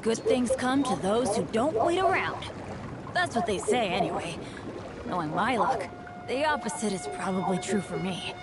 Good things come to those who don't wait around. That's what they say anyway. Knowing my luck, the opposite is probably true for me.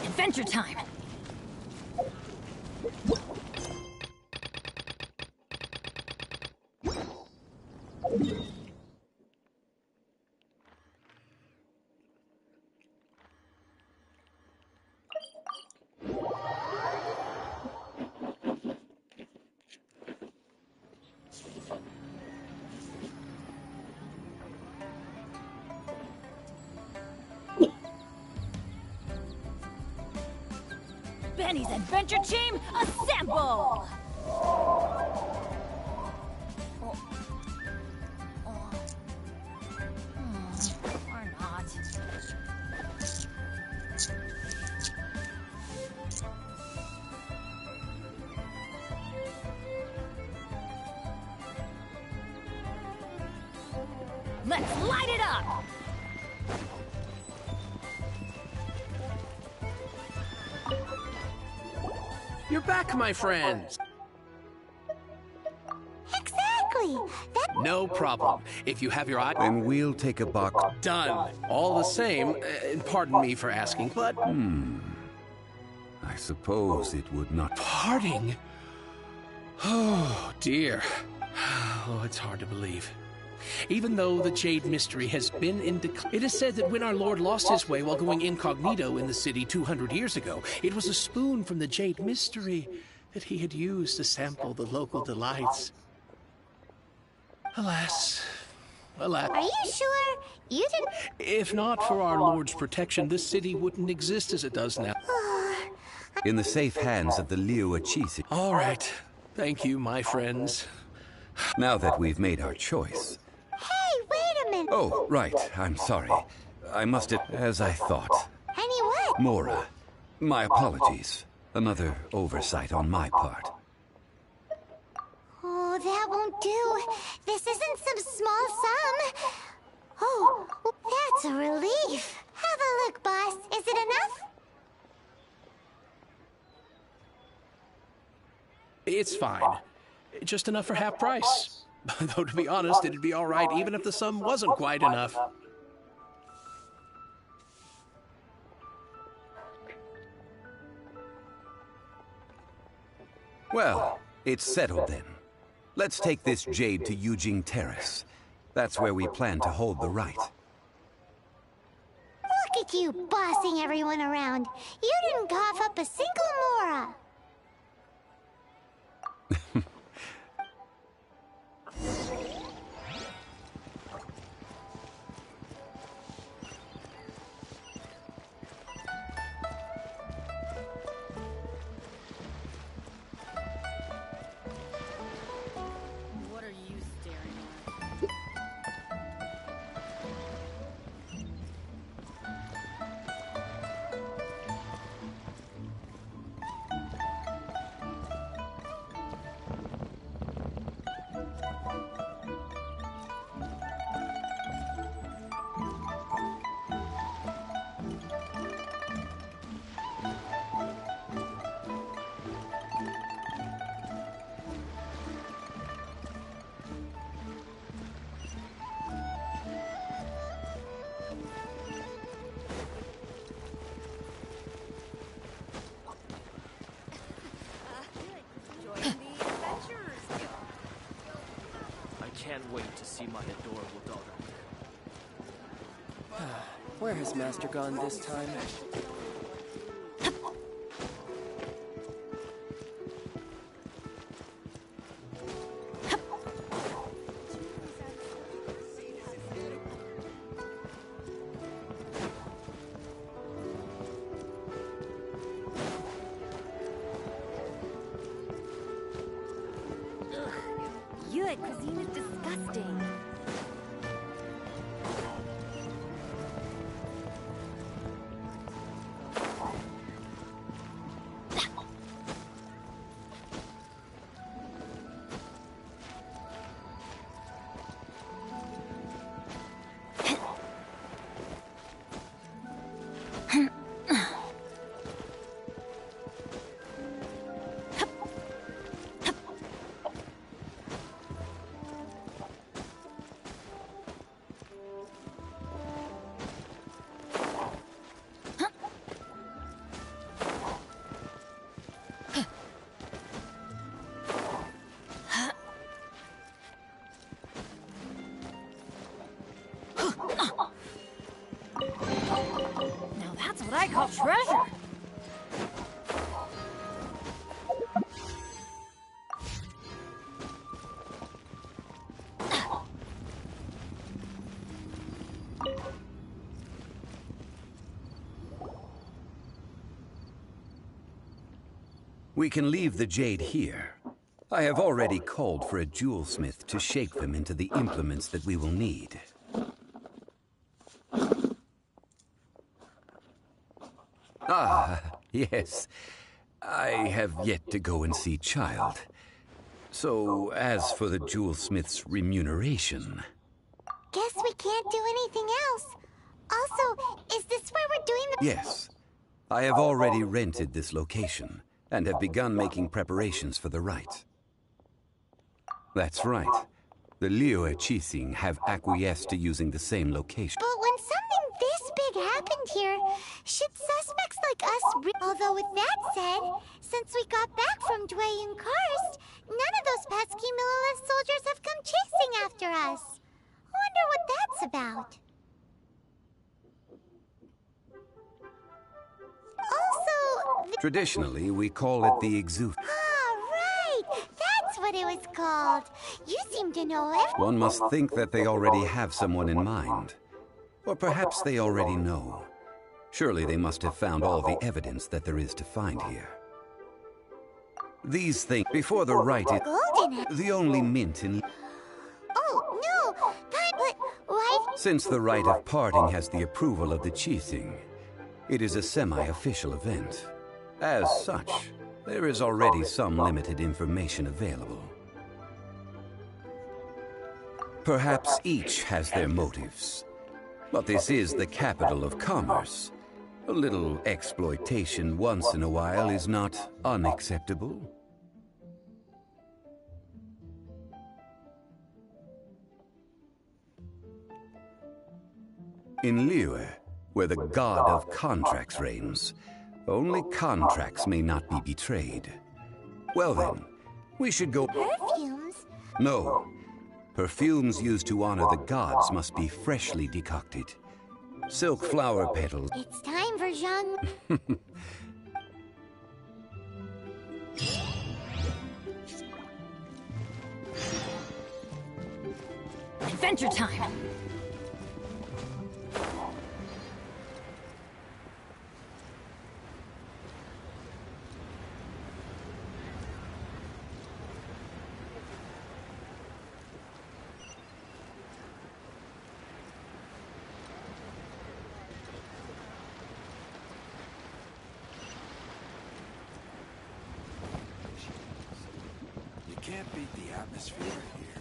Adventure time! Benny's Adventure Team, assemble! Or not. Let's light it up! You're back, my friends! Exactly! No problem. If you have your eye... Then we'll take a box. Done. All the same, pardon me for asking, but... I suppose it would not... Parting? Oh, dear. Oh, it's hard to believe. Even though the Jade Mystery has been in decline, it is said that when our Lord lost his way while going incognito in the city 200 years ago, it was a spoon from the Jade Mystery that he had used to sample the local delights. Alas. Alas. Are you sure you didn't... If not for our Lord's protection, this city wouldn't exist as it does now. In the safe hands of the Liu Achisi. All right. Thank you, my friends. Now that we've made our choice... Hey, wait a minute! Oh, right. I'm sorry. I must have... As I thought. Any what? Mora, my apologies. Another oversight on my part. Oh, that won't do. This isn't some small sum. Oh, that's a relief. Have a look, boss. Is it enough? It's fine. Just enough for half price. Though, to be honest, it'd be all right even if the sum wasn't quite enough. Well, it's settled then. Let's take this jade to Yujing Terrace. That's where we plan to hold the rite. Look at you bossing everyone around. You didn't cough up a single Mora. What are you staring at? see my adorable daughter. Where has Master gone this time? Your cuisine is disgusting. Now that's what I call treasure. We can leave the jade here. I have already called for a jewelsmith to shape them into the implements that we will need. Ah, yes. I have yet to go and see Child. So, as for the jewelsmith's remuneration... Guess we can't do anything else. Also, is this where we're doing the... Yes. I have already rented this location, and have begun making preparations for the rite. That's right. The Liyue Qixing have acquiesced to using the same location. But when something this big happened here, should suspects like us Although with that said, since we got back from Dway and Karst, none of those pesky Millilith soldiers have come chasing after us. Wonder what that's about. Also... Traditionally, we call it the exuth. Ah, right! That's what it was called. You seem to know everything. One must think that they already have someone in mind. Or perhaps they already know. Surely they must have found all the evidence that there is to find here. These things, before the rite, Golden. the only mint in... Oh, no! But why... Since the rite of parting has the approval of the Qixing, it is a semi-official event. As such, there is already some limited information available. Perhaps each has their motives. But this is the capital of commerce. A little exploitation once in a while is not unacceptable. In Liyue, where the god of contracts reigns, only contracts may not be betrayed. Well then, we should go... Perfumes? No. Perfumes used to honor the gods must be freshly decocted. Silk flower petals... It's time for Zhang... Adventure time! You can't beat the atmosphere here.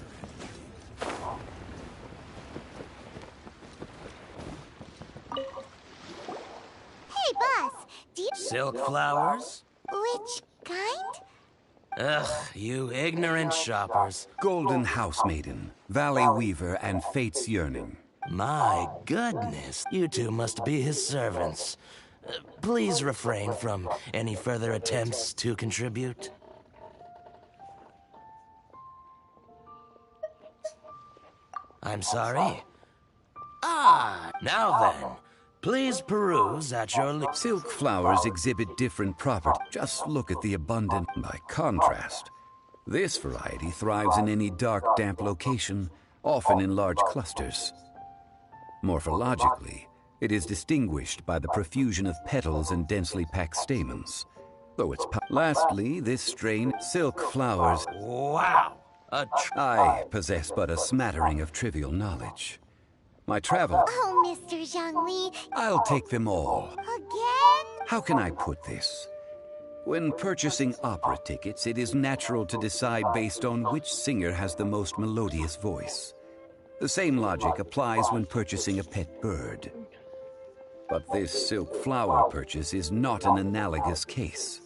Hey, boss! Do you... Silk flowers? Which kind? Ugh, you ignorant shoppers. Golden Housemaiden, Valley Weaver, and Fate's Yearning. My goodness, you two must be his servants. Please refrain from any further attempts to contribute. I'm sorry. Ah, now then. Please peruse at your Silk flowers exhibit different properties. Just look at the abundant. By contrast, this variety thrives in any dark, damp location, often in large clusters. Morphologically, it is distinguished by the profusion of petals and densely packed stamens. Lastly, this strain, silk flowers. Wow! I possess but a smattering of trivial knowledge. My travel. Oh, Mr. Zhongli. I'll take them all. Again? How can I put this? When purchasing opera tickets, it is natural to decide based on which singer has the most melodious voice. The same logic applies when purchasing a pet bird. But this silk flower purchase is not an analogous case.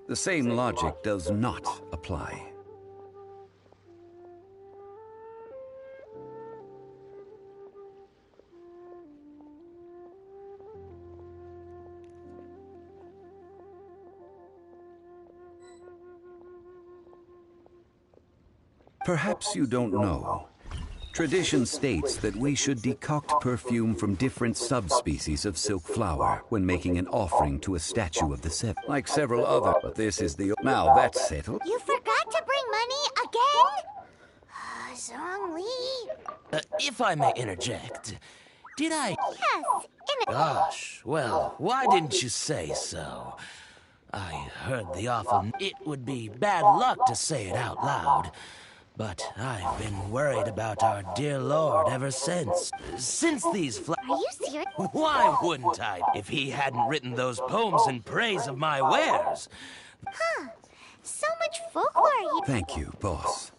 The same logic does not apply. Perhaps you don't know. Tradition states that we should decoct perfume from different subspecies of silk flower when making an offering to a statue of the seven. Like several other, but this is the... Now that's settled. You forgot to bring money again? Zhongli. If I may interject, did I... Yes, Gosh, well, why didn't you say so? I heard the awful... It would be bad luck to say it out loud. But I've been worried about our dear Lord ever since. Since these Are you serious? Why wouldn't I, if he hadn't written those poems in praise of my wares? Huh. So much folklore here. Thank you, boss.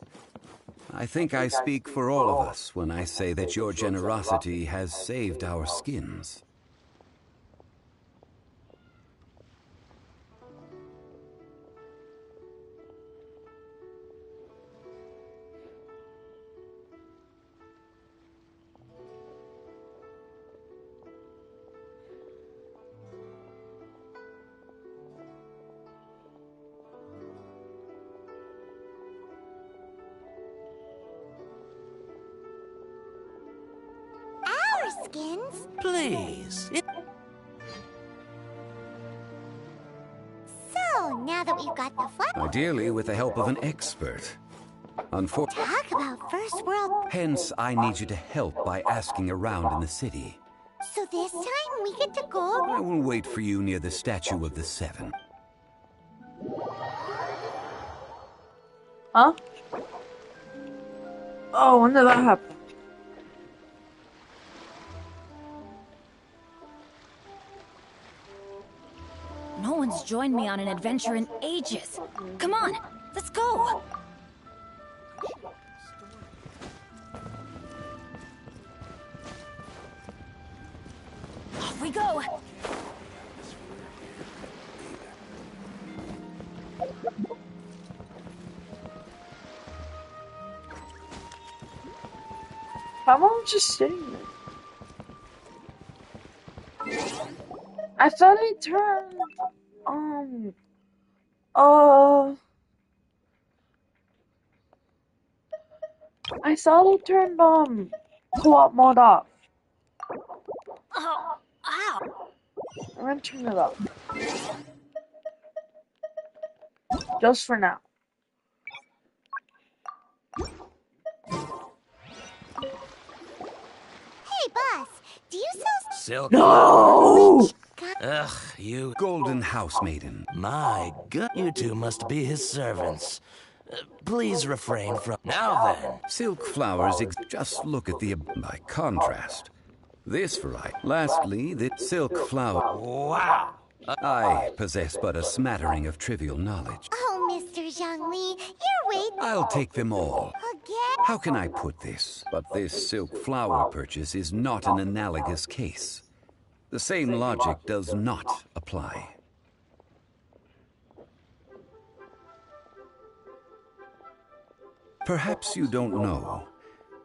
I think I speak for all of us when I say that your generosity has saved our skins. Our skins? Please. So, now that we've got the flower... Ideally with the help of an expert. Unfortunately. Talk about first world... Hence, I need you to help by asking around in the city. So this time we get to go... I will wait for you near the statue of the seven. Huh? Oh, when did that happen? No one's joined me on an adventure in ages. Come on, let's go! Off we go! My mom's just sitting there. I thought I turned, I thought I turned, co-op mode off. Oh, ow! I'm gonna turn it off. Just for now. Hey, boss. Do you sell... Silk. No! Ugh, you... Golden House Maiden. My God, you two must be his servants. Please refrain from... Now then. Silk flowers just look at the... By contrast, this variety. Lastly, the silk flower. Wow! I possess but a smattering of trivial knowledge. Oh, Mr. Zhongli, you're way... I'll take them all. Again? How can I put this? But this silk flower purchase is not an analogous case. The same logic does not apply. Perhaps you don't know.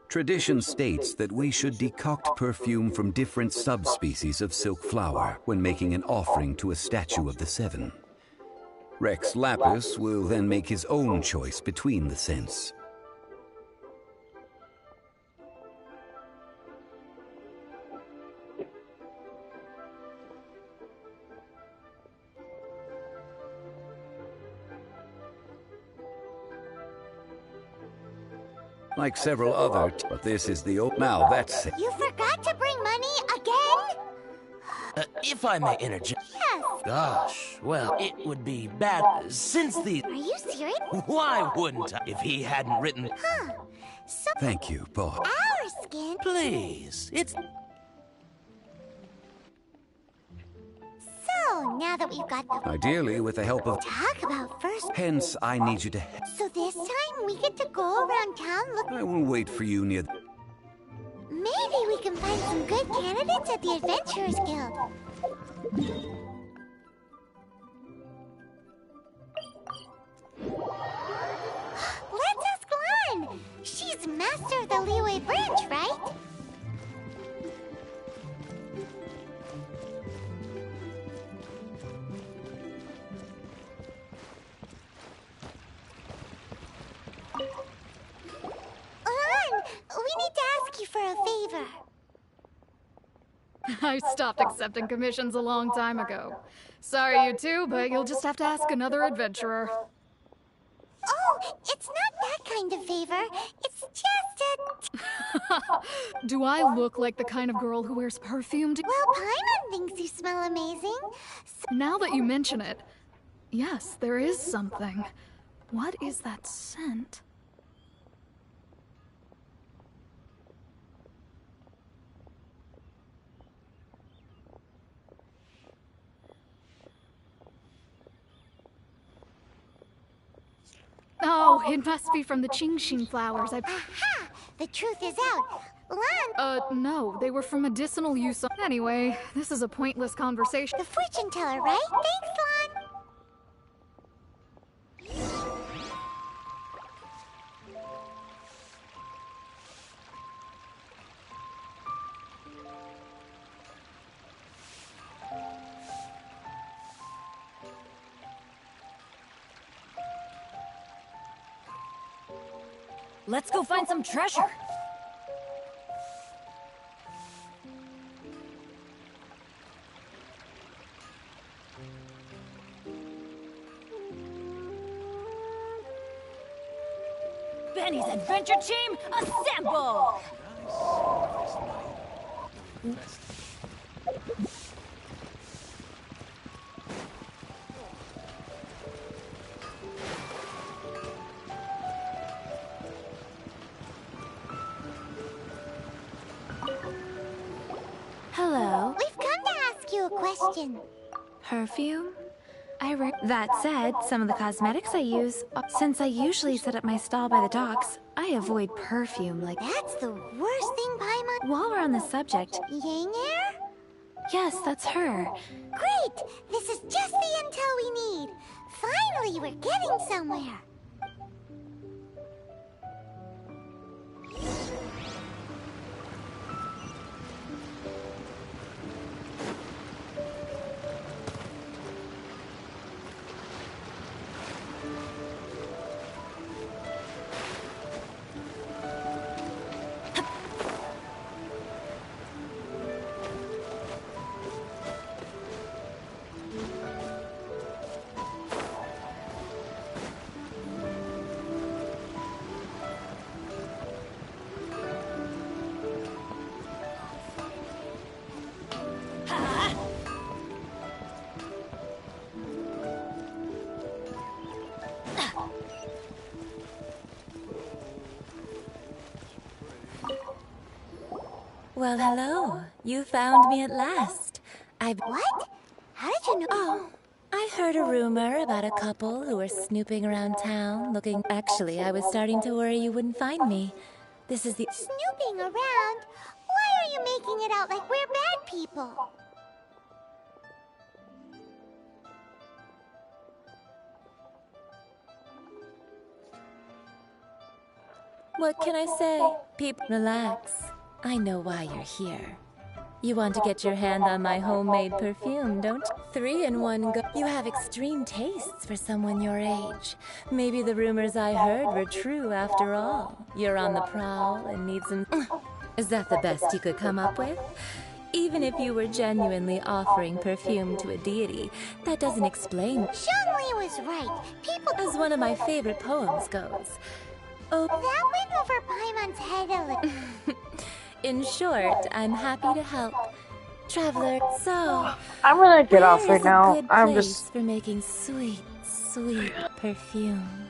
Tradition states that we should decoct perfume from different subspecies of silk flower when making an offering to a statue of the seven. Rex Lapis will then make his own choice between the scents. like several other, but this is the old. Now that's it. You forgot to bring money again? If I may interject. Yes. Gosh, well, it would be bad since the. Are you serious? Why wouldn't I? If he hadn't written. Huh. So Thank you, boss. our skin. Please, it's. So now that we've got the Ideally, with the help of. talk about first. Hence, I need you to. So this time we get to go around town look. I will wait for you near. Maybe we can find some good candidates at the Adventurers Guild. Let's ask Lan. She's master of the Liyue branch, right? Lan, we need to ask you for a favor. I stopped accepting commissions a long time ago. Sorry, you two, but you'll just have to ask another adventurer. Oh, it's not that kind of favor. It's just a... Do I look like the kind of girl who wears perfume? Well, Paimon thinks you smell amazing. So Now that you mention it, yes, there is something. What is that scent? Oh, it must be from the Genshin flowers. aha! The truth is out. Lan, No, they were for medicinal use. Anyway, this is a pointless conversation. the fortune teller, right? Thanks, Lan. Let's go find some treasure. Benny's adventure team, assemble! Hello. We've come to ask you a question. Perfume? That said, some of the cosmetics I use, since I usually set up my stall by the docks, I avoid perfume like. That's the worst thing, Paimon. While we're on the subject, Yang Air? yes, that's her. Great! This is just the intel we need. Finally, we're getting somewhere. Well, hello. You found me at last. What? How did you know? Oh, I heard a rumor about a couple who were snooping around town looking. Actually, I was starting to worry you wouldn't find me. This is the. Snooping around? Why are you making it out like we're bad people? What can I say? People, relax. I know why you're here. You want to get your hand on my homemade perfume, don't you? 3 in 1 go. You have extreme tastes for someone your age. Maybe the rumors I heard were true after all. You're on the prowl and need some. Is that the best you could come up with? Even if you were genuinely offering perfume to a deity, that doesn't explain. Xiangli was right. People. As one of my favorite poems goes, Oh, That went over Paimon's head a little. in short, I'm happy to help. Traveler, so I'm gonna get where off right is a now. good I'm place just for making sweet, sweet perfume?